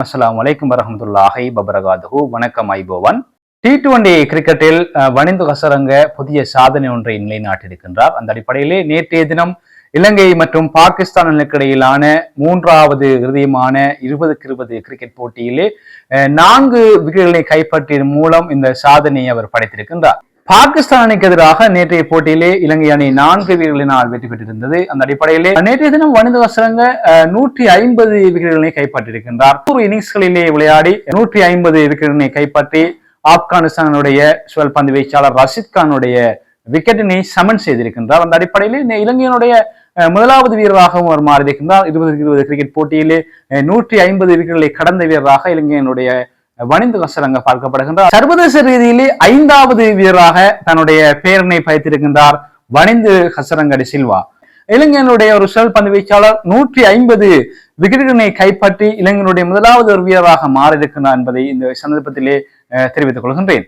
அஸ்ஸலாமு அலைக்கும் வரஹ்மத்துல்லாஹி வபரகாத்துஹு. வணக்கம் ஐபோவன். T20 கிரிக்கெட்டில் வனிந்து ஹசரங்க புதிய சாதனை ஒன்றை நிலைநாட்டியிருக்கின்றார். அந்த அடிப்படையிலே நேற்றைய தினம் இலங்கை மற்றும் பாகிஸ்தானுக்கு இடையிலான மூன்றாவது இறுதியுமான 20-20 கிரிக்கெட் போட்டியிலே 4 விக்கெட்டுகளை கைப்பற்றியதன் மூலம் இந்த சாதனையை அவர் படைத்திருக்கின்றார். பாகிஸ்தான் அணிக்கு எதிராக நேற்றைய போட்டியிலே இலங்கை அணி 4 விக்கெட்டுகளினால் வெற்றி பெற்றிருந்தது. அந்த அடிப்படையிலே நேற்றைய தினம் வனிந்து ஹசரங்க 150 விக்கெட்டுகளை கைப்பற்றியிருக்கின்றார். 100 இன்னிங்ஸ்களிலே விளையாடி 150 விக்கெட்டுகளை கைப்பற்றி ஆப்கானிஸ்தானுடைய சுழற்பந்து வீச்சாளர் ரஷித் கானுடைய விக்கெட்டினை சமன் செய்திருக்கின்றார். அந்த அடிப்படையிலே இலங்கையினுடைய முதலாவது வீரராகவும் அவர் மாறியிருக்கின்றார். 20-20 கிரிக்கெட் போட்டியிலே 150 விக்கெட்டுகளை கடந்த வீரராக இலங்கையினுடைய வனிந்து ஹசரங்க பார்க்கப்படுகின்றார். சர்வதேச ரீதியிலே 5வது வீரராக தன்னுடைய பெயரினை பதித்திருக்கின்றார் வனிந்து ஹசரங்க டி சில்வா. இலங்கையினுடைய ஒரு சுழற்பந்து வீச்சாளர் 150 விக்கெட்டுகளை கைப்பற்றி இலங்கையினுடைய முதலாவது ஒரு வீரராக மாறியிருக்கிறார் என்பதை இந்த சந்தர்ப்பத்திலே தெரிவித்துக் கொள்கின்றேன்.